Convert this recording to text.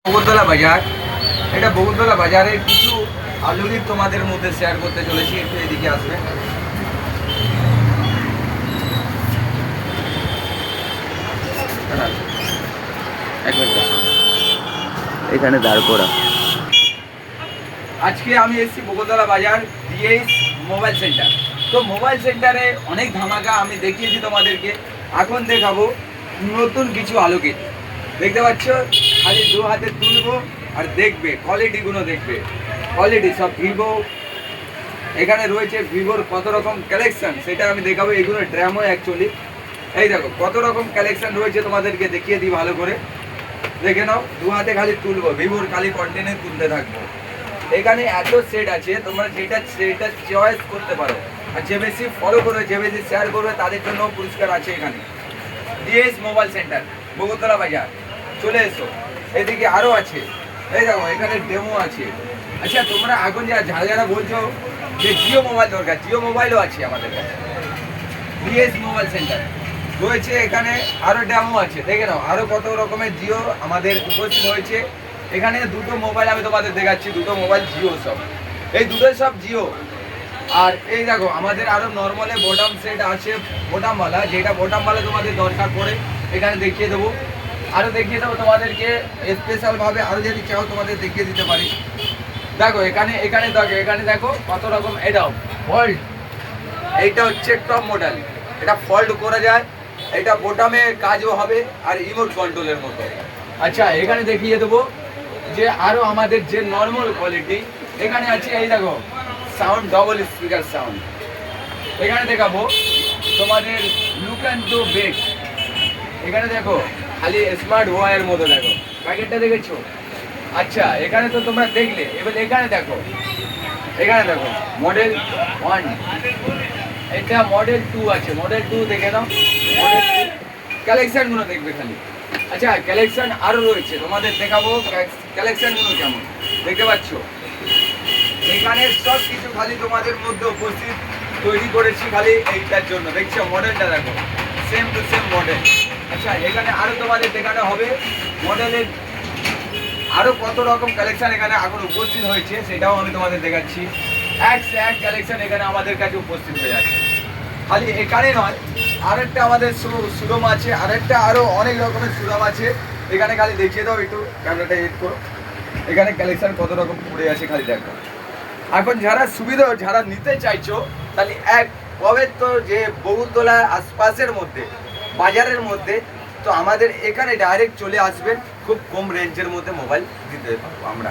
বকুলতলা বাজার, এটা বকুলতলা বাজারের কিছু আলুরিপ তোমাদের মধ্যে শেয়ার করতে চলেছি। একটু এদিকে আসবে। এখানে দাঁড় করা। আজকে আমি এসেছি বকুলতলা বাজার ডিএস মোবাইল সেন্টার। তো মোবাইল সেন্টারে অনেক ধামাকা আমি দেখিয়েছি তোমাদেরকে, এখন দেখাবো নতুন কিছু আলোকিত। দেখতে পাচ্ছ, খালি দু হাতে তুলবো আর দেখবে কোয়ালিটিগুলো, দেখবে কোয়ালিটি সব ভিভো। এখানে রয়েছে ভিভোর কত রকম কালেকশন, সেটা আমি দেখাবো। এগুলো ড্রামো অ্যাকচুয়ালি। এই দেখো কত রকম কালেকশন রয়েছে, তোমাদেরকে দেখিয়ে দিই ভালো করে। দেখে নাও, দু হাতে খালি তুলবো, ভিভোর খালি কন্টেন্ট তুলতে থাকবো। এখানে এত সেট আছে, তোমরা সেটা চয়েস করতে পারো। আর যে বেশি ফলো করবে, যে বেশি শেয়ার করবে, তাদের জন্য পুরস্কার আছে। এখানে ডিএস মোবাইল সেন্টার বকুলতলা বাজার, চলে এসো। এদিকে আরও আছে, এই দেখো এখানে ডেমো আছে। আচ্ছা, তোমরা এখন যারা যারা বলছো যে জিও মোবাইল দরকার, জিও মোবাইলও আছে আমাদের কাছে। ডিএস মোবাইল সেন্টার রয়েছে, এখানে আরও ডেমো আছে। দেখে নাও আরও কত রকমের জিও আমাদের উপস্থিত হয়েছে। এখানে দুটো মোবাইল আমি তোমাদের দেখাচ্ছি, দুটো মোবাইল জিও সব, এই দুটো সব জিও। আর এই দেখো আমাদের আরও নর্মালে বটম সেট আছে, বটামওয়ালা, যেটা বটামওয়ালা তোমাদের দরকার পড়ে এখানে দেখিয়ে দেবো। আরও দেখিয়ে দেবো তোমাদেরকে স্পেশালভাবে, আরও যদি চাও তোমাদের দেখিয়ে দিতে পারি। দেখো এখানে দেখো কত রকম। এটাও ফল্ট, এইটা হচ্ছে টপ মডেল, এটা ফল্ট করা যায়, এটা বোটামে কাজও হবে আর রিমোট কন্ট্রোলের মতো। আচ্ছা, এখানে দেখিয়ে দেবো যে আরও আমাদের যে নর্মাল কোয়ালিটি এখানে আছে। এই দেখো সাউন্ড, ডবল স্পিকার সাউন্ড। এখানে দেখাবো তোমাদের লুক অ্যান্ড টু বেক। এখানে দেখো খালি স্মার্ট ওয়্যারের মতো, দেখো প্যাকেটটা দেখেছো। আচ্ছা, এখানে তো তোমরা দেখলে, এবার এখানে দেখো মডেল 1, এটা মডেল 2 আছে। মডেল 2 দেখে নাও, মডেল 2 কালেকশনগুলো দেখবে খালি। আচ্ছা, কালেকশন আরও রয়েছে, তোমাদের দেখাবো কালেকশনগুলো কেমন। দেখতে পাচ্ছ এখানে সব কিছু খালি তোমাদের মধ্যে উপস্থিত তৈরি করেছি খালি এইটার জন্য। দেখছো মডেলটা দেখো, সেম টু সেম মডেল। আচ্ছা, এখানে আরও তোমাদের দেখানো হবে মডেলের আরও কত রকম কালেকশন এখানে এখন উপস্থিত হয়েছে, সেটাও আমি তোমাদের দেখাচ্ছি। এক কালেকশন এখানে আমাদের কাছে উপস্থিত হয়ে আছে। খালি এখানে নয়, আরেকটা আমাদের সুরম আছে, আরেকটা আরও অনেক রকমের সুরম আছে। এখানে খালি দেখিয়ে দাও, একটু ক্যামেরাটা এড করো। এখানে কালেকশন কত রকম পড়ে আছে খালি দেখো। এখন যারা নিতে চাইছো, তাহলে কবে তো যে বকুলতলা আশপাশের মধ্যে, বাজারের মধ্যে, তো আমাদের এখানে ডাইরেক্ট চলে আসবেন, খুব কম রেঞ্জের মধ্যে মোবাইল দিতে পারবো আমরা।